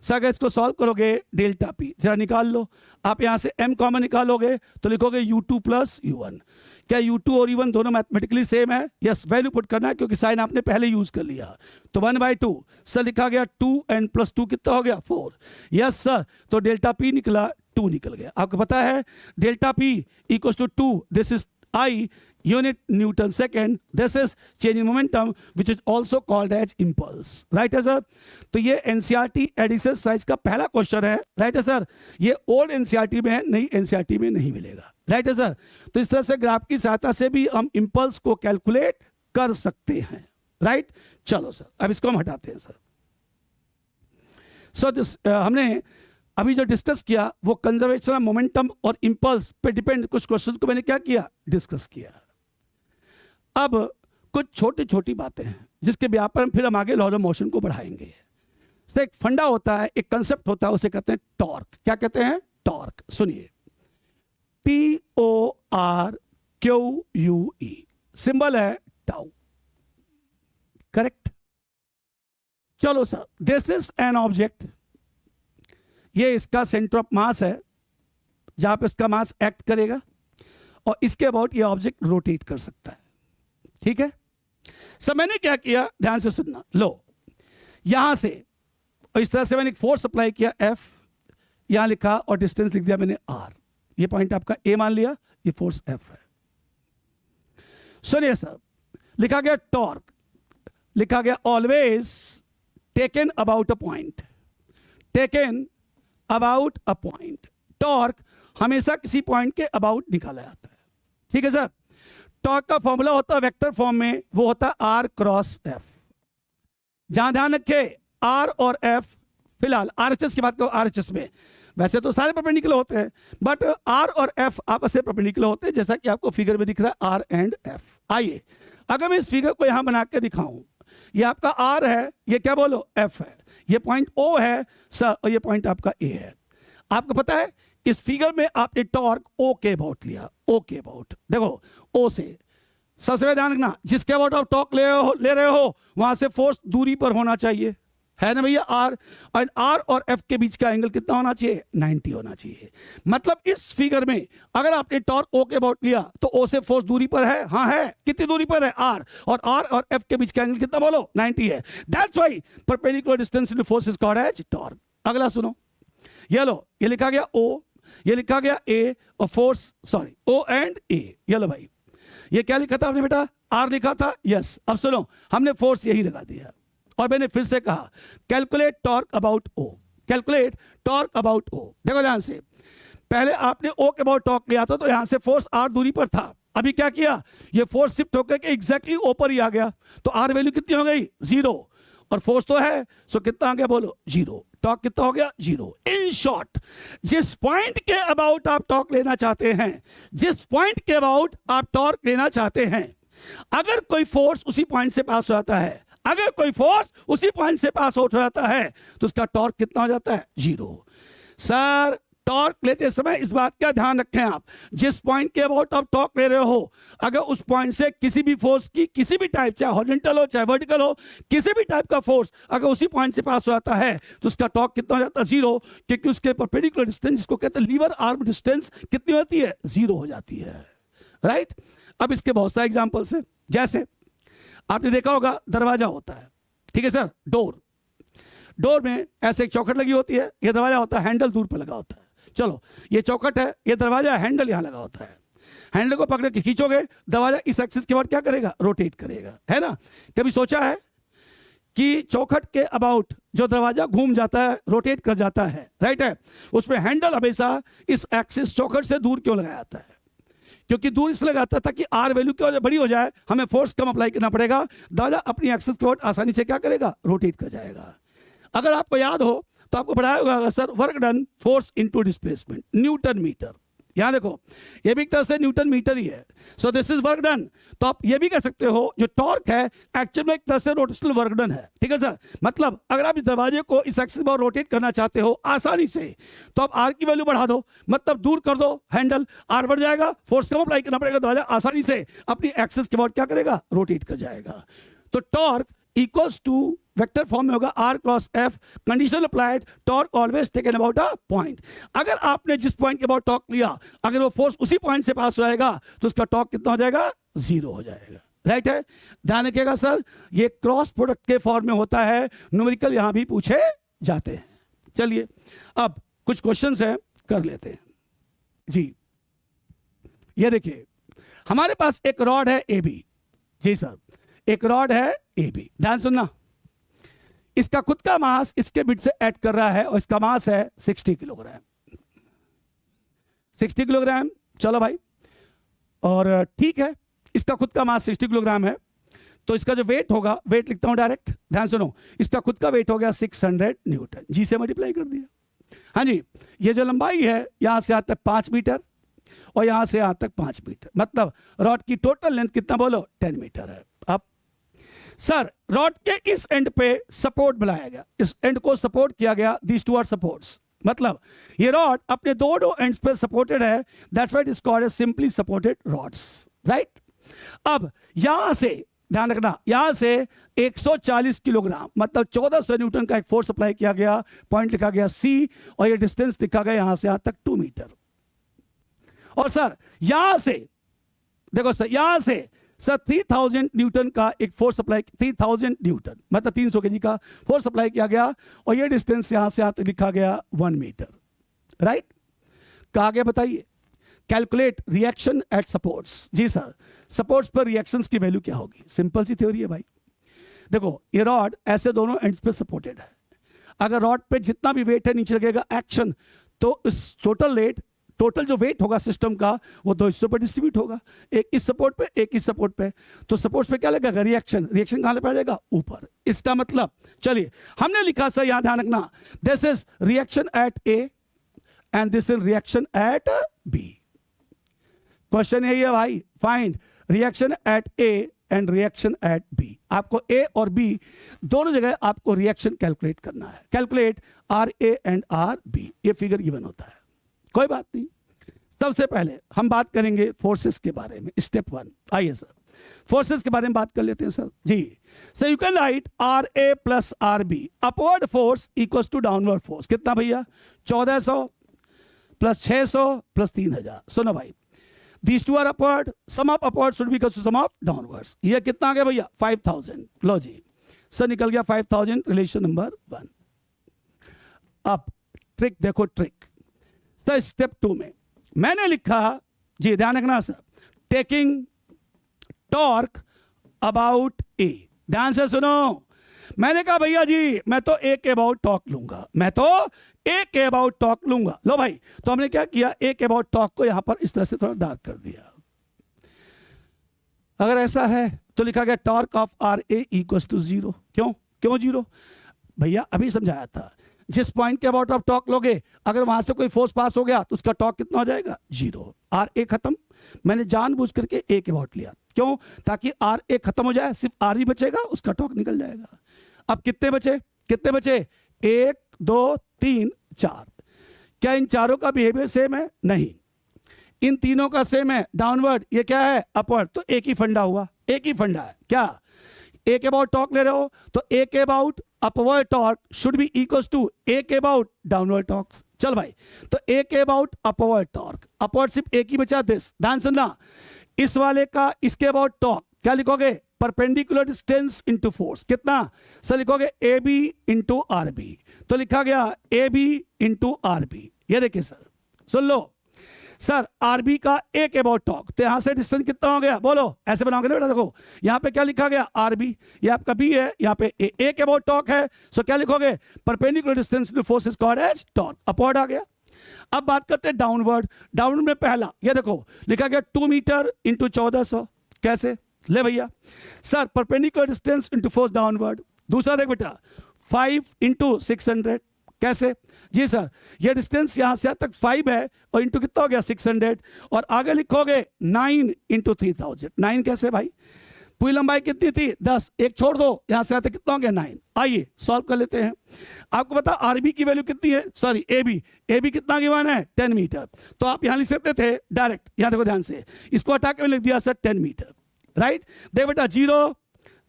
Speaker 1: सर अगर इसको सॉल्व करोगे डेल्टा पी जरा निकाल लो। आप यहां से m कॉमन निकालोगे तो लिखोगे u2 + u1। क्या u2 और u1 दोनों मैथमेटिकली सेम है? यस, वैल्यू पुट करना है क्योंकि साइन आपने पहले यूज कर लिया, तो 1/2। सर लिखा गया 2n + 2 कितना हो गया? 4। यस सर, तो डेल्टा पी निकला 2 निकल गया। आपको पता है delta P = 2, this is I unit Newton second. This is change in momentum, which is also called as impulse. Right है सर? तो ये NCERT एडिशन साइज का पहला क्वेश्चन है। राइट है सर? ये ओल्ड NCERT में है, नई NCERT में नहीं मिलेगा। राइट है सर? तो इस तरह से ग्राफ की सहायता से भी हम इंपल्स को कैलकुलेट कर सकते हैं। राइट, चलो सर अब इसको हम हटाते हैं सर। सो हमने अभी जो डिस्कस किया वो कंजर्वेशन ऑफ मोमेंटम और इंपल्स पे डिपेंड कुछ क्वेश्चंस को मैंने क्या किया? डिस्कस किया। अब कुछ छोटी छोटी बातें हैं जिसके ब्याह पर फिर हम आगे लॉ ऑफ मोशन को बढ़ाएंगे। से एक फंडा होता है, एक कंसेप्ट होता है, उसे कहते हैं टॉर्क। क्या कहते हैं? टॉर्क। सुनिए, TORQUE। सिंबल है टाउ। करेक्ट। चलो sir, this is an object, ये इसका सेंटर ऑफ मास है जहां पे इसका मास एक्ट करेगा और इसके अबाउट ये ऑब्जेक्ट रोटेट कर सकता है। ठीक है सर, मैंने क्या किया ध्यान से सुनना। लो यहां से और इस तरह से मैंने एक फोर्स अप्लाई किया F, यहां लिखा और डिस्टेंस लिख दिया मैंने R। ये पॉइंट आपका A मान लिया, ये फोर्स F है। सुनिए सर, लिखा गया टॉर्क, लिखा गया always taken about a point, taken about a point. Torque हमेशा किसी पॉइंट के अबाउट निकाला जाता है। ठीक है सर, टॉर्क का फॉर्मूला होता है वेक्टर फॉर्म में, वो होता है R क्रॉस F। जहां ध्यान रखे R और F, फिलहाल RHS की बात करो, RHS में वैसे तो सारे परपेंडिकुलर होते हैं, बट R और F आपस में परपेंडिकुलर होते हैं, जैसा कि आपको फिगर में दिख रहा है R एंड F। आइए अगर मैं इस फिगर को यहां बना के दिखाऊं, ये आपका R है, ये क्या बोलो F है, ये पॉइंट O है सर और ये पॉइंट आपका A है। आपको पता है इस फिगर में आपने टॉर्क O के अबाउट लिया, O के अबाउट। देखो O से सबसे ध्यान रखना, जिसके अबाउट आप टॉर्क ले रहे हो वहां से फोर्स दूरी पर होना चाहिए, है ना भैया। R और F के बीच का एंगल कितना होना चाहिए, 90 होना चाहिए। मतलब इस फिगर में अगर आपने टॉर्क O के अबाउट लिया तो O से फोर्स दूरी पर है, हाँ है। कितनी दूरी पर है, R, और R और F के बीच का एंगल कितना बोलो, 90 है। That's why perpendicular distance to force is called as torque. अगला सुनो, ये लो, ये लिखा गया O, ये लिखा गया A और force sorry O and A। ये लो भाई, ये क्या लिखा था आपने बेटा, R लिखा था, यस। अब सुनो, हमने फोर्स यही लगा दिया और मैंने फिर से कहा calculate torque about O, calculate torque about O। देखो ध्यान से, पहले आपने O के अबाउट टॉर्क लिया था तो यहां से फोर्स R दूरी पर था। अभी क्या किया, ये फोर्स शिफ्ट होकर के एग्जैक्टली O पर ही आ गया, तो R वैल्यू कितनी हो गई, 0, और फोर्स तो है, सो कितना आ गया बोलो, 0। टॉर्क कितना हो गया, 0। इन शॉर्ट, जिस पॉइंट के अबाउट आप टॉर्क लेना चाहते हैं, जिस पॉइंट के अबाउट आप टॉर्क लेना चाहते हैं, अगर कोई फोर्स उसी पॉइंट से पास हो जाता है, अगर कोई फोर्स उसी पॉइंट से पास आउट हो जाता है तो उसका टॉर्क कितना हो जाता है, 0। सर टॉर्क लेते समय इस बात का ध्यान रखें, आप जिस पॉइंट के अबाउट आप टॉर्क ले रहे हो, अगर उस पॉइंट से किसी भी फोर्स की किसी भी टाइप, चाहे हॉरिजॉन्टल हो चाहे वर्टिकल हो, किसी भी टाइप का फोर्स अगर उसी पॉइंट से पास हो जाता है तो उसका टॉर्क कितना हो जाता है, 0, क्योंकि उसके परपेंडिकुलर डिस्टेंस, जिसको कहते हैं लीवर आर्म डिस्टेंस, कितनी होती है, 0 हो जाती है। राइट। अब इसके बहुत सारे एग्जाम्पल्स हैं, जैसे आपने देखा होगा दरवाजा होता है, ठीक है सर, डोर में ऐसे एक चौखट लगी होती है, यह दरवाजा होता है, हैंडल दूर पर लगा होता है। चलो ये चौखट है, ये दरवाजा, हैंडल यहां लगा होता है, हैंडल को पकड़ के खींचोगे, दरवाजा इस एक्सिस के बाद क्या करेगा, रोटेट करेगा, है ना। कभी सोचा है कि चौखट के अबाउट जो दरवाजा घूम जाता है, रोटेट कर जाता है, राइट है, उसमें हैंडल हमेशा इस एक्सिस चौखट से दूर क्यों लगाया जाता है, क्योंकि दूर इसलिए लगाता था कि R वैल्यू की वजह बड़ी हो जाए, हमें फोर्स कम अप्लाई करना पड़ेगा, दरवाजा अपनी एक्सिस के बाद आसानी से क्या करेगा, रोटेट कर जाएगा। अगर आपको याद हो तो आपको पढ़ाया होगा sir, work done force into displacement, newton metre. यहां देखो, ये भी एक तरह से न्यूटन मीटर ही है, so this is work done. तो आप ये भी कह सकते हो जो टॉर्क है एक्चुअल में एक तरह से रोटेशनल वर्क डन है, ठीक है सर। मतलब अगर आप इस दरवाजे को इस एक्सिस पर रोटेट करना चाहते हो आसानी से, तो आप R की वैल्यू बढ़ा दो, मतलब दूर कर दो हैंडल, R बढ़ जाएगा, फोर्स कम अप्लाई करना पड़ेगा, दरवाजा आसानी से अपनी एक्सिस के बाद क्या करेगा, रोटेट कर जाएगा। तो torque equals to vector form में होगा R cross F, condition applied, torque always taken about a point. अगर आपने जिस पॉइंट के अबाउट टॉर्क लिया, अगर वो फोर्स उसी पॉइंट से पास हो जाएगा तो उसका टॉर्क कितना हो जाएगा, 0 हो जाएगा। राइट है, ध्यान रखिएगा सर, ये क्रॉस प्रोडक्ट के फॉर्म में होता है, न्यूमेरिकल यहां भी पूछे जाते हैं। चलिए अब कुछ क्वेश्चंस हैं, कर लेते हैं जी। ये देखिए, हमारे पास एक रॉड है AB, जी सर, एक रॉड है AB, ध्यान सुनना, इसका खुद का मास इसके बिट से ऐड कर रहा है और इसका मास है 60 किलोग्राम, 60 किलोग्राम। चलो भाई, और ठीक है, इसका खुद का मास 60 किलोग्राम है, तो इसका जो वेट होगा, वेट लिखता हूं डायरेक्ट, ध्यान सुनो, इसका खुद का वेट हो गया 600 न्यूटन, जी से मल्टीप्लाई कर दिया। हाँ जी, ये जो लंबाई है यहां से यहां तक 5 मीटर और यहां से यहां तक 5 मीटर, मतलब रॉड की टोटल लेंथ कितना बोलो, 10 मीटर है। अब सर रॉड के इस एंड पे सपोर्ट बनाया गया, इस एंड को सपोर्ट किया गया, दीज टू आर सपोर्ट्स, मतलब ये रॉड अपने दोनों एंड्स पे सपोर्टेड है, that's why it is called as simply supported rods, right. अब यहां से ध्यान रखना, यहां से 140 किलोग्राम मतलब 1400 न्यूटन का एक फोर्स अप्लाई किया गया, पॉइंट लिखा गया C, और ये डिस्टेंस लिखा गया यहां से यहां तक 2 मीटर। और सर यहां से देखो सर, यहां से सर 3000 न्यूटन का एक फोर्स अप्लाई, 3000 न्यूटन मतलब 300 केजी का फोर्स अप्लाई किया गया, और ये डिस्टेंस यहां से यहां तक लिखा गया 1 मीटर। राइट, कहा गया बताइए कैलकुलेट रिएक्शन एट सपोर्ट्स। जी सर, सपोर्ट्स पर रिएक्शंस की वैल्यू क्या होगी? सिंपल सी थ्योरी है भाई। देखो ये रॉड ऐसे दोनों एंड्स पे सपोर्टेड है, अगर रॉड पे जितना भी वेट है नीचे लगेगा एक्शन, तो इस टोटल जो वेट होगा सिस्टम का वो 2 हिस्सों पर डिस्ट्रीब्यूट होगा, एक इस सपोर्ट पे एक इस सपोर्ट पे। तो सपोर्ट्स पे क्या लगेगा? रिएक्शन। रिएक्शन कहां पे आ जाएगा? ऊपर। इसका मतलब चलिए हमने लिखा सर, यहां ध्यान रखना, this is reaction at A and this is reaction at B. Question यही है भाई, find reaction at A and reaction at B. आपको ए और बी दोनों जगह आपको रिएक्शन कैलकुलेट करना है। Calculate R A and R B, ये फिगर गिवन होता है, कोई बात नहीं। सबसे पहले हम बात करेंगे फोर्सेस के बारे में, स्टेप 1। आइए सर फोर्सेस के बारे में बात कर लेते हैं सर। जी sir, you can write R A plus R B, upward force equals to downward force. कितना भैया? 1400 प्लस 600 प्लस 3000। सुनो भाई, these two are upward, sum of upward should be equal to sum of downwards। ये कितना आ गया भैया? 5000। लो जी sir, निकल गया 5000, रिलेशन नंबर 1। अब ट्रिक देखो, ट्रिक सर स्टेप 2 में मैंने लिखा, जी ध्यान रखना सर, टेकिंग टॉर्क अबाउट ए। ध्यान से सुनो, मैंने कहा भैया जी मैं तो ए के अबाउट टॉक लूंगा, मैं तो ए के अबाउट टॉक लूंगा। लो भाई, तो हमने क्या किया, ए के अबाउट टॉक को यहां पर इस तरह से थोड़ा डार्क कर दिया। अगर ऐसा है तो लिखा गया torque of R A equals to 0। क्यों 0? भैया अभी समझाया था, जिस पॉइंट के अबाउट आप टॉक लोगे, अगर वहां से कोई फोर्स पास हो गया तो उसका टॉक कितना हो जाएगा? 0। आर ए खत्म। मैंने जानबूझ करके ए के अबाउट लिया, क्यों? ताकि आर ए खत्म हो जाए, सिर्फ आर ही बचेगा, उसका टॉक निकल जाएगा। अब कितने बचे? 1 2 3 4। क्या इन चारों का बिहेवियर सेम है? नहीं, इन तीनों का सेम है डाउनवर्ड, ये क्या है? अपवर्ड। तो एक ही फंडा हुआ, एक ही फंडा है। क्या ए के अबाउट टॉर्क ले रहे हो तो ए के about upward torque should be equals to A के अबाउट डाउनवर्ड टॉर्क। चल भाई, तो ए के अबाउट अपवर्ड टॉर्क, अपवर्ड सिर्फ एक ही बचा, दिस। ध्यान सुनना, इस वाले का इसके अबाउट टॉर्क क्या लिखोगे? Perpendicular distance into force. कितना सर? लिखोगे A B into R B. तो लिखा गया A B into R B. ये देखिए सर, सुन लो सर, आर बी का ए के अबाउट टॉर्क, तो यहां से डिस्टेंस कितना हो गया? बोलो, ऐसे बनाओगे ना बेटा। देखो यहां पे क्या लिखा गया? आर बी, ये आपका बी है, यहां पे ए के अबाउट टॉर्क है, सो क्या लिखोगे? Perpendicular distance into force is called as torque. Upward आ गया। अब बात करते हैं डाउनवर्ड। डाउनवर्ड में पहला ये देखो लिखा गया 2 मीटर इंटू 1400। कैसे? ले भैया sir, perpendicular distance into force downward. दूसरा देख बेटा 5 इंटू 600। कैसे? जी सर, ये डिस्टेंस यहां से तक 5 है और इंटू कितना हो गया? 600। और आगे लिखोगे 9 इंटू 3000। 9 कैसे भाई? पूरी लंबाई कितनी थी? 10, एक छोड़ दो, यहां से आते कितना हो गया? 9। आइए सॉल्व कर लेते हैं। आपको पता आरबी की वैल्यू कितनी है? सॉरी ए बी कितना गिवन है? 10 मीटर। तो आप यहां लिख सकते थे डायरेक्ट, यहां देखो ध्यान से, इसको हटा के लिख दिया सर 10 मीटर। राइट, देख बेटा 0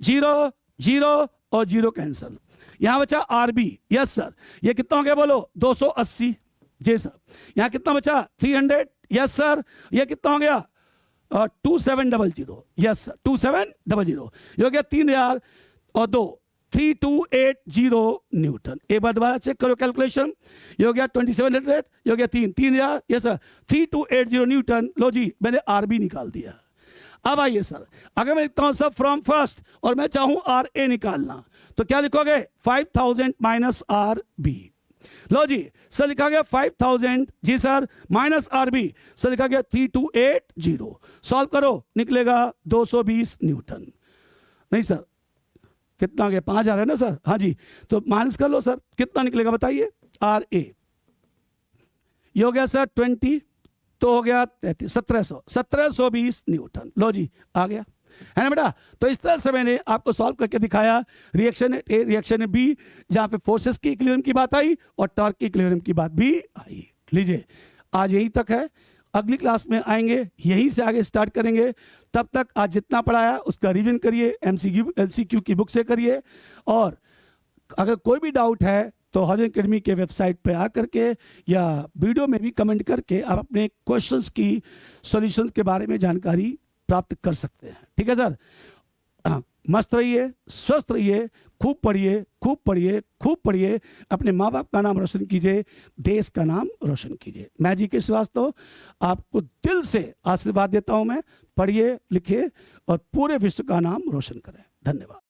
Speaker 1: 0 0 और 0 कैंसल। यहां बचा आर बी। यस सर, ये कितना हो गया बोलो? 280। जी सर, यहां कितना बचा? 300। यस सर, ये कितना हो गया? 2700। Yes sir, 2700। ये हो गया 3000 और 2 3280 न्यूटन। एक बार दोबारा चेक करो कैलकुलेशन, ये हो गया 2700, ये हो गया 3000। Yes sir, 3280 newton. लो जी, मैंने आर बी निकाल दिया। अब आइए सर, अगर मैं लिखता हूं सब फ्रॉम फर्स्ट और मैं चाहूं आर ए निकालना, तो क्या लिखोगे? 5000 माइनस आर बी। लो जी सर, लिखा गया 5000। जी sir, minus R B, sir लिखा गया 3280। सॉल्व करो, निकलेगा 220 न्यूटन। नहीं सर, कितना आ गया? 5000 है ना सर? हाँ जी, तो माइनस कर लो सर, कितना निकलेगा बताइए? आर ए ये हो गया सर 20, तो हो गया 1720 न्यूटन। लो जी, आ गया है ना बेटा? तो इस तरह से मैंने आपको सॉल्व करके दिखाया रिएक्शन ए, रिएक्शन बी, जहां पे फोर्सेस की इक्विलिब्रियम की बात आई और टॉर्क की इक्विलिब्रियम की बात भी आई। लीजिए, आज यहीं तक है। अगली क्लास में आएंगे, यहीं से आगे स्टार्ट करेंगे। तब तक आज जितना पढ़ाया उसका रिवीजन करिए, MCQ LCQ की बुक से करिए। और अगर कोई भी डाउट है तो हॉरिजन एकेडमी के वेबसाइट पे आकर के या वीडियो में भी कमेंट करके आप अपने क्वेश्चंस की सॉल्यूशंस के बारे में जानकारी प्राप्त कर सकते हैं। ठीक है सर, मस्त रहिए, स्वस्थ रहिए, खूब पढ़िए, खूब पढ़िए, खूब पढ़िए, अपने माँ बाप का नाम रोशन कीजिए, देश का नाम रोशन कीजिए। मैं जी.के. श्रीवास्तव आपको दिल से आशीर्वाद देता हूँ। मैं पढ़िए, लिखिए और पूरे विश्व का नाम रोशन करें। धन्यवाद।